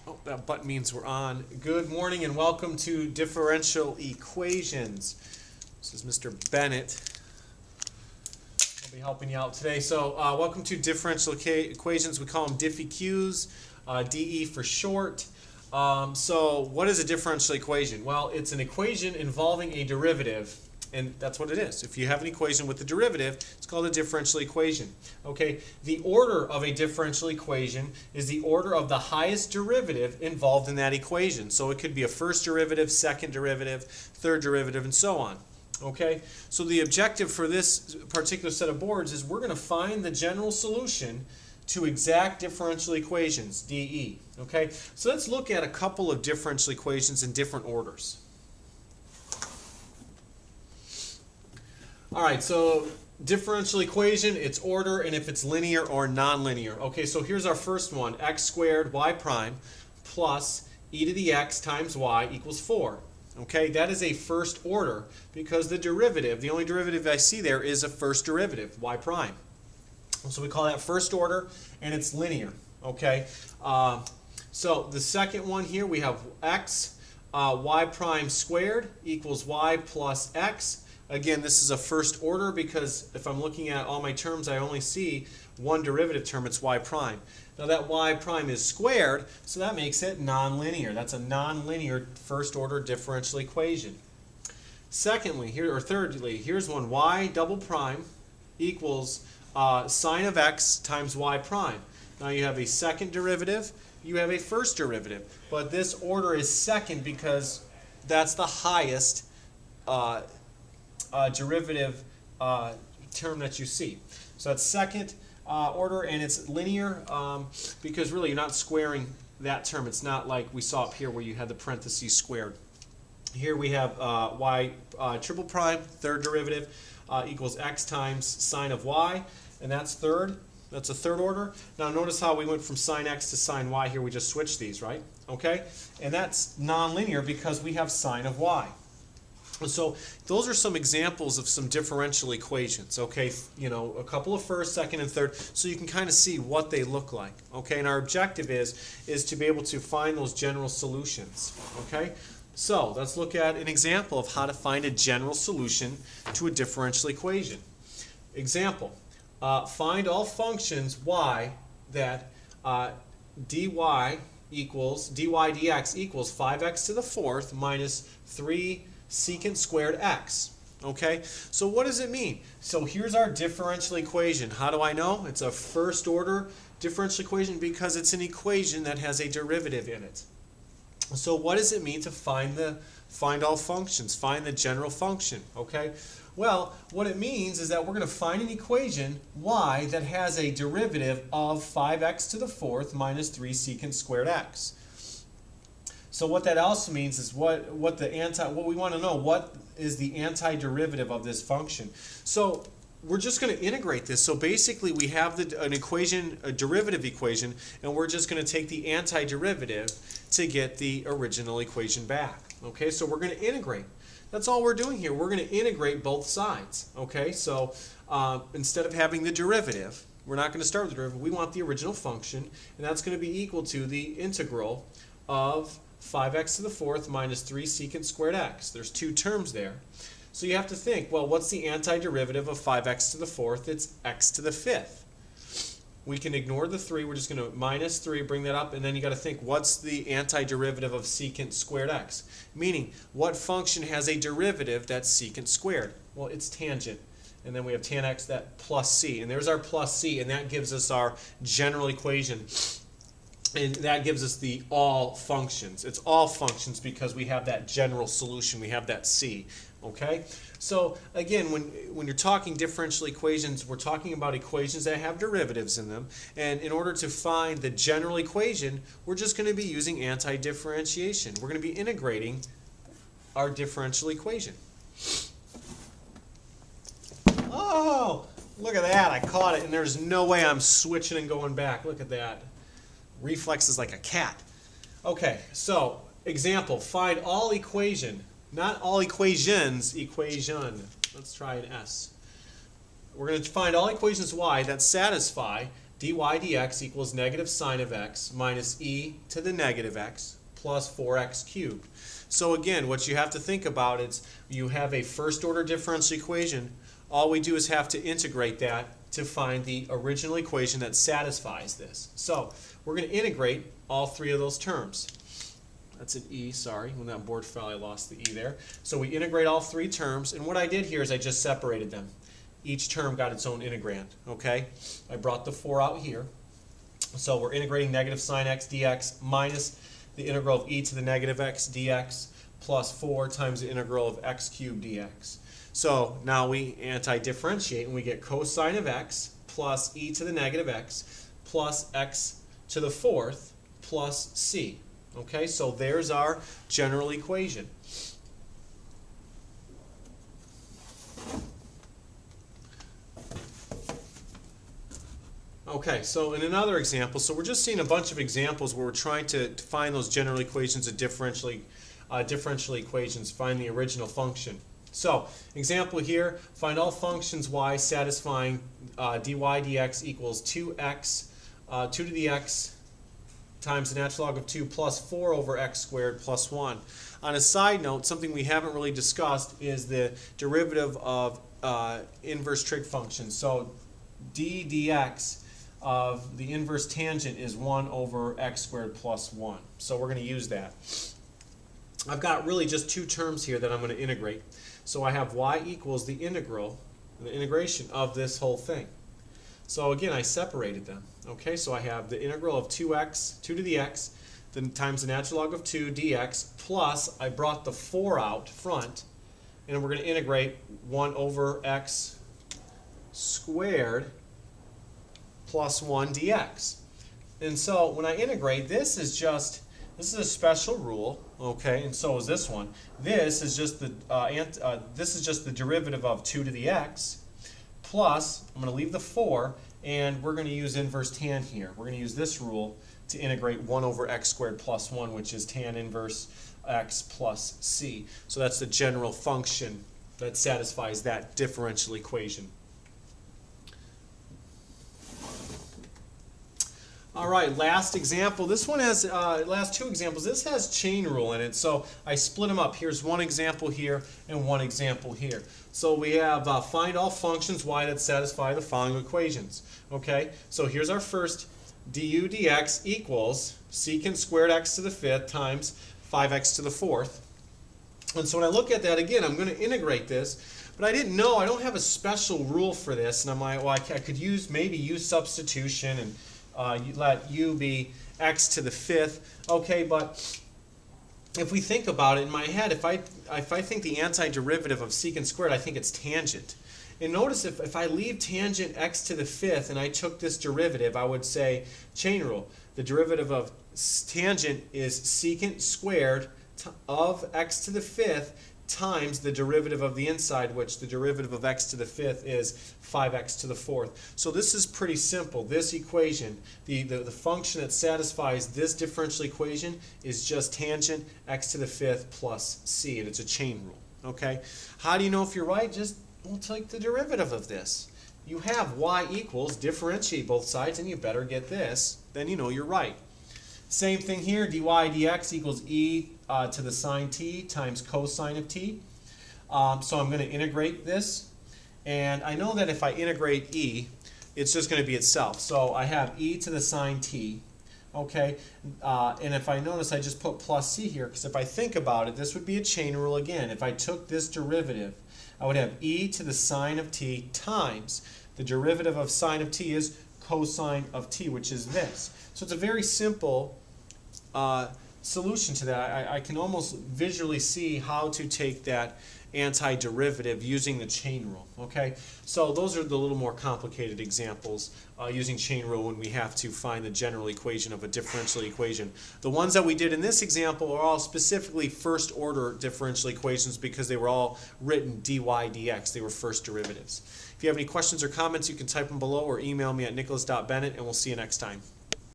Oh, that button means we're on. Good morning and welcome to Differential Equations. This is Mr. Bennett. I'll be helping you out today. So welcome to Differential Equations. We call them DiffEQs, DE for short. So what is a differential equation? Well, it's an equation involving a derivative. And that's what it is. If you have an equation with a derivative, it's called a differential equation. Okay, the order of a differential equation is the order of the highest derivative involved in that equation. So it could be a first derivative, second derivative, third derivative, and so on. Okay, so the objective for this particular set of boards is we're going to find the general solution to exact differential equations, DE. Okay, so let's look at a couple of differential equations in different orders. All right, so differential equation, its order, and if it's linear or nonlinear. Okay, so here's our first one, x squared y prime plus e to the x times y equals 4. Okay, that is a first order because the derivative, the only derivative I see there is a first derivative, y prime. So we call that first order, and it's linear. Okay, so the second one here, we have x y prime squared equals y plus x. Again, this is a first order because if I'm looking at all my terms, I only see one derivative term, it's y prime. Now that y prime is squared, so that makes it nonlinear. That's a nonlinear first order differential equation. Secondly, thirdly, here's one, y double prime equals sine of x times y prime. Now you have a second derivative, you have a first derivative, but this order is second because that's the highest derivative term that you see. So that's second order, and it's linear because really you're not squaring that term. It's not like we saw up here where you had the parentheses squared. Here we have y triple prime, third derivative, equals x times sine of y, and that's third. That's a third order. Now notice how we went from sine x to sine y here. We just switched these, right? Okay? And that's nonlinear because we have sine of y. So those are some examples of some differential equations, okay? You know, a couple of first, second, and third, so you can kind of see what they look like, okay? And our objective is to be able to find those general solutions, okay? So let's look at an example of how to find a general solution to a differential equation. Example, find all functions y that dy dx equals 5x to the fourth minus 3 secant squared x. Okay, so what does it mean? So here's our differential equation. How do I know? It's a first order differential equation because it's an equation that has a derivative in it. So what does it mean to find all functions, find the general function? Okay, well, what it means is that we're going to find an equation y that has a derivative of 5x to the fourth minus 3 secant squared x. So what that also means is what we want to know, what is the antiderivative of this function. So we're just going to integrate this. So basically we have an equation, a derivative equation, and we're just going to take the antiderivative to get the original equation back. Okay, so we're going to integrate. That's all we're doing here. We're going to integrate both sides. Okay, so instead of having the derivative, we're not going to start with the derivative. We want the original function, and that's going to be equal to the integral of 5x to the fourth minus 3 secant squared x. There's two terms there. So you have to think, well, what's the antiderivative of 5x to the fourth? It's x to the fifth. We can ignore the 3. We're just going to minus 3, bring that up, and then you got to think, what's the antiderivative of secant squared x? Meaning, what function has a derivative that's secant squared? Well, it's tangent. And then we have tan x, that plus c. And there's our plus c, and that gives us our general equation. And that gives us the all functions. It's all functions because we have that general solution. We have that c. Okay? So again, when you're talking differential equations, we're talking about equations that have derivatives in them. And in order to find the general equation, we're just going to be using anti-differentiation. We're going to be integrating our differential equation. Oh, look at that. I caught it, and there's no way I'm switching and going back. Look at that. Reflexes like a cat. Okay, so example, find all equation, not all equations, equation. Let's try an S. We're going to find all equations y that satisfy dy dx equals negative sine of x minus e to the negative x plus 4x cubed. So again, what you have to think about is you have a first order differential equation. All we do is have to integrate that to find the original equation that satisfies this. So we're going to integrate all three of those terms. That's an e, sorry. When that board fell, I lost the e there. So we integrate all three terms, and what I did here is I just separated them. Each term got its own integrand, okay? I brought the 4 out here. So we're integrating negative sine x dx minus the integral of e to the negative x dx plus 4 times the integral of x cubed dx. So now we anti-differentiate and we get cosine of x plus e to the negative x plus x to the 4th plus c. Okay, so there's our general equation. Okay, so in another example, so we're just seeing a bunch of examples where we're trying to find those general equations of differential equations, find the original function. So, example here, find all functions y satisfying dy dx equals 2x, 2 to the x times the natural log of 2 plus 4 over x squared plus 1. On a side note, something we haven't really discussed is the derivative of inverse trig functions. So, d dx of the inverse tangent is 1 over x squared plus 1. So we're going to use that. I've got really just two terms here that I'm going to integrate. So I have y equals the integration of this whole thing. So again, I separated them. Okay, so I have the integral of 2x, 2 to the x, then times the natural log of 2 dx, plus I brought the 4 out front, and we're going to integrate 1 over x squared plus 1 dx. And so when I integrate, this is a special rule, okay, and so is this one. This is just the derivative of 2 to the x plus, I'm going to leave the 4, and we're going to use inverse tan here. We're going to use this rule to integrate 1 over x squared plus 1, which is tan inverse x plus c. So that's the general function that satisfies that differential equation. All right, last example. This one has, last two examples, this has chain rule in it. So I split them up. Here's one example here and one example here. So we have find all functions y that satisfy the following equations. Okay, so here's our first du dx equals secant squared x to the 5th times 5x to the 4th. And so when I look at that again, I'm going to integrate this. But I didn't know, I don't have a special rule for this. And I'm like, well, I could maybe use substitution and you let u be x to the 5th. Okay, but if we think about it in my head, if I think the antiderivative of secant squared, I think it's tangent. And notice if I leave tangent x to the 5th and I took this derivative, I would say chain rule. The derivative of tangent is secant squared of x to the 5th times the derivative of the inside, which the derivative of x to the 5th is 5x to the 4th. So this is pretty simple. This equation, the function that satisfies this differential equation is just tangent x to the 5th plus c, and it's a chain rule. Okay? How do you know if you're right? Just we'll take the derivative of this. You have y equals, differentiate both sides, and you better get this. Then you know you're right. Same thing here, dy dx equals e to the sine t times cosine of t. So I'm going to integrate this. And I know that if I integrate e, it's just going to be itself. So I have e to the sine t. Okay, and if I notice, I just put plus c here, because if I think about it, this would be a chain rule again. If I took this derivative, I would have e to the sine of t times the derivative of sine of t is cosine of t, which is this. So it's a very simple solution to that. I can almost visually see how to take that antiderivative using the chain rule. Okay, so those are the little more complicated examples using chain rule when we have to find the general equation of a differential equation. The ones that we did in this example are all specifically first order differential equations because they were all written dy dx. They were first derivatives. If you have any questions or comments, you can type them below or email me at nicholas.bennett, and we'll see you next time.